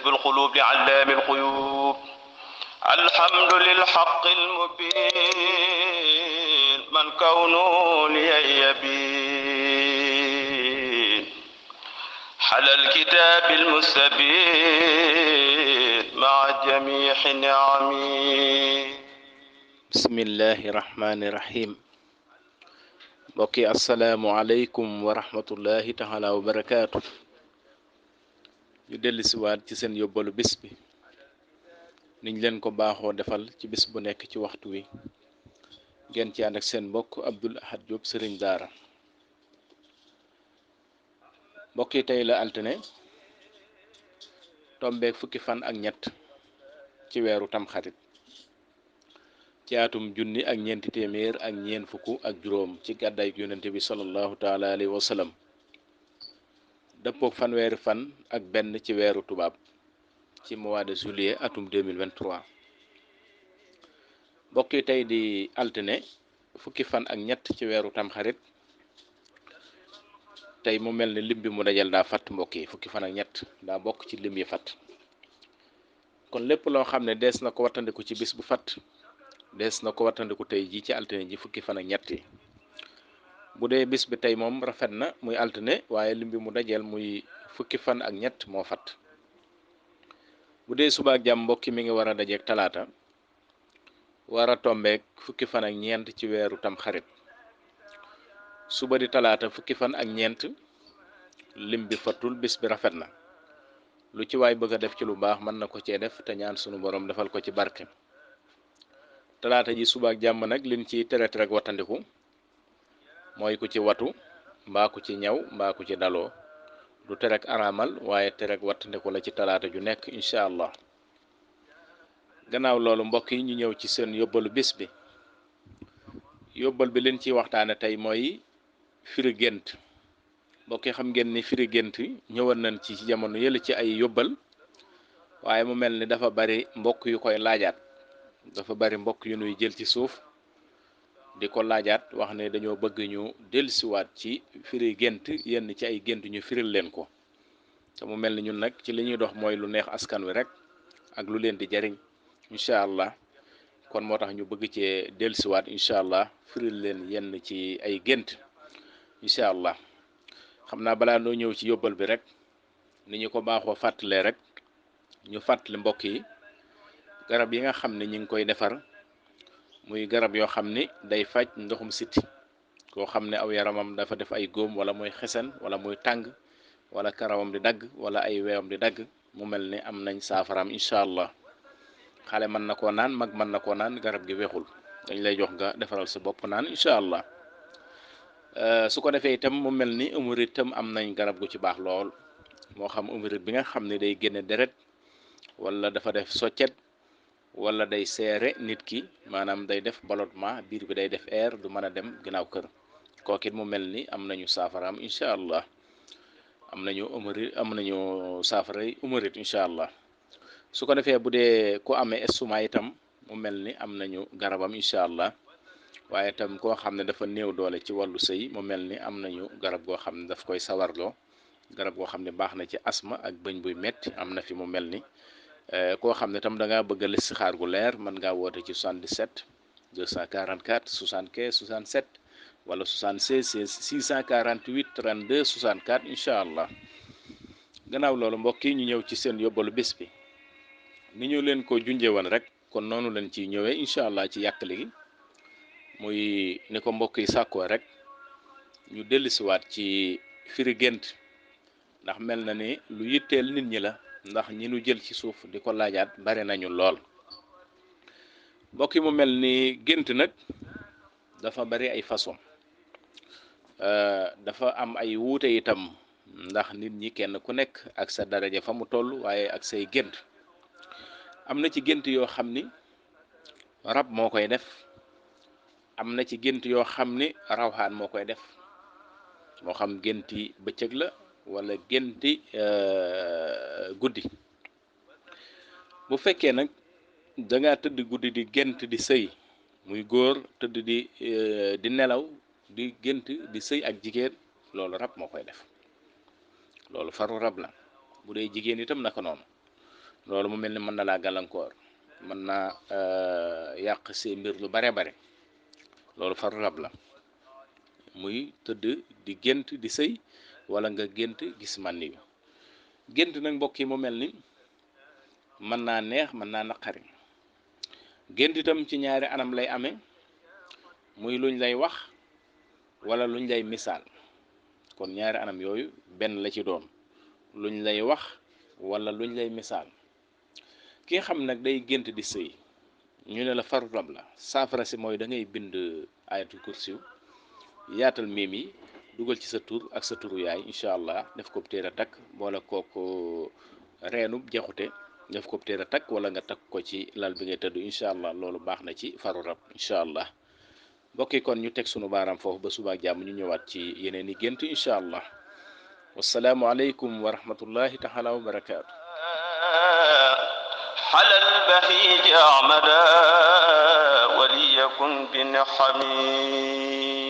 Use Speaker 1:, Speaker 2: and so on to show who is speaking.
Speaker 1: جذب القلوب لعلام الغيوب. الحمد للحق المبين من كونه لي يبين. على الكتاب المستبين مع جميع نعمه.
Speaker 2: bismillahi rahmaani rahim. mbokki asalaamu aleykum wa rahmatullahi taala wa barakaatu. ñu dellu siwaat ci seen yóbbalu bis bi niñ leen ko baaxoo defal ci bis bu nekk ci waxtu wi ngeen ci ànd ak seen mbokk Abdoul Ahad Diop sëriñ daara. mbokk yi tey la altine tombeek fukki fan ak ñett ci weeru tamxarit ci atum junni ak ñeenti téeméer ak ñeent fukk ak juróom ci gàddaay yonente bi sallallahu taala alayhi wa sallam dëppook fanweeri fan ak benn ci weeru tubaab ci mois de juillet atum 2023. mbokk yi tey di altine fukki fan ak ñett ci weeru tamxarit tey mu mel ni lim bi mu dajal daa fatt. mbokk yi fukki fan ak ñett daa bokk ci lim yi fatt, kon lépp loo xam ne dees na ko wattandiku ci bis bu fatt dees na ko wattandiku tey ji ci altine ji fukki fan ak ñett yi. bu dee bis bi tey moom rafet na muy altine, waaye lim bi mu dajeel muy fukki fan ak ñett moo fatt. bu dee suba ak jàmm mbokki mi ngi war a dajeek talaata war a tombeek fukki fan ak ñeent ci weeru tam xarit. suba di talaata fukki fan ak ñeent lim bi fattul, bis bi rafet na. lu ci waay bëgg a def ci lu baax mën na ko cee def te ñaan sunu borom defal ko ci barke. talaata ji suba ak jàmm nag liñ ci teret rek wattandiku mooy ku ci watu mbaa ku ci ñaw mbaa ku ci daloo, du terek araamal waaye terek wattandiku la ci talaata ju nekk incha allah. gannaaw loolu mbokk yi ñu ñëw ci seen yóbbalu bis bi. yóbbal bi leen ciy waxtaane tey mooy firi gént. mbokk yi xam ngeen ni firi gént ñëwoon nañ ci jamono yële ci ay yóbbal, waaye mu mel ni dafa bari mbokk yu koy laajaat. dafa bari mbokk yu nuy jël ci suuf di ko laajaat wax ne dañoo bëgg ñu dellusiwaat ci firi gént, yenn ci ay gént ñu firil leen ko. te mu mel ni ñun nag ci li ñuy dox mooy lu neex askan wi rek ak lu leen di jariñ incha allah. kon moo tax ñu bëgg cee dellusiwaat incha allah firil leen yenn ci ay gént incha allah. xam naa balaa noo ñëw ci yóbbal bi rek ni ñu ko baaxoo fàttalee rek ñu fàttali mbokk yi garab yi nga xam ne ñu ngi koy defar, muy garab yoo xam ni day faj ndoxum siti. koo xam ne aw yaramam dafa def ay góom wala muy xesen wala muy tàng wala karawam di dagg wala ay weewam di dagg, mu mel ni am nañ saafaraam incha allah. xale mën na koo naan, mag mën na koo naan, garab gi weexul. dañ lay jox nga defaral sa bopp naan incha allah. su ko defee itam mu mel ni umurit itam am nañ garab gu ci baax lool, moo xam umurit bi nga xam ne day génne deret wala dafa def soccet wala day seere nit ki, maanaam day def ballottement, biir bi day def air, du mën a dem ginnaaw kër. kookit mu mel ni am nañu saafaraam incha allah. am nañu saafaray umurit incha allah. su ko defee bu dee ku amee estomac itam mu mel ni am nañu garabam incha allah. waaye itam koo xam ne dafa néew doole ci wàllu sëy mu mel ni am nañu garab goo xam ne daf koy sawarloo. garab goo xam ne baax na ci asma ak bëñ buy metti am na fi mu mel ni. koo xam ne tam da ngaa bëgg a listixaar gu leer mën ngaa woote ci 77 244 75 67 wala 76 648 32 64 incha allah. gannaaw loolu mbokk yi ñu ñëw ci seen yóbbalu bis bi. ni ñu leen ko junjee woon rek kon noonu leen ci ñëwee incha allah ci yàqali gi, muy ni ko mbokk yi sàkkoo rek ñu dellusiwaat ci firi gént, ndax mel na ni lu yitteel nit ñi la, ndax ñi nu jël ci suuf di ko laajaat bari nañu lool. mbokk yi mu mel ni gént nag dafa bari ay façon, dafa am ay wuute itam, ndax nit ñi kenn ku nekk ak sa daraja fa mu toll waaye ak say gént. am na ci gént yoo xam ni rab moo koy def, am na ci gént yoo xam ni rawxaan moo koy def, moo xam génti bëccëg la wala génti guddi. bu fekkee nag dangaa tëdd guddi di gént di sëy, muy góor tëdd di nelaw di gént di sëy ak jigéen, loolu rab moo koy def, loolu faru rab la. bu dee jigéen itam naka noonu. loolu mu mel ni mën na laa gàllankoor, mën naa yàq see mbir lu bare bare. loolu faru rab la, muy tëdd di gént di sëy wala nga gént gis mànni yu. gént nag mbokk yi mu mel ni mën naa neex mën naa naqari. gént itam ci ñaari anam lay amee, muy luñ lay wax wala luñ lay misaal. kon ñaari anam yooyu benn la ci doon, luñ lay wax wala luñ lay misaal. ki nga xam nag day gént di sëy, ñu ne la faru rab la, saafara si mooy da ngay bind ayatul kursiw, yaatal miim yi, dugal ci sa tur ak sa turu yaay, incha allah def ko téere takk, boole kooku reenub jaxute, def ko téere takk wala nga takk ko ci lal bi ngay tëdd, incha allah loolu baax na ci faru rab incha allah. mbokk yi kon ñu teg sunu baaraam foofu ba suba ak jàmm ñu ñëwaat ci yeneen i gént incha allah. wassalaamu aleykum wa rahmatullahi taala wa barakaatu.
Speaker 1: على البهيج أعمدا وليكن بن حميد.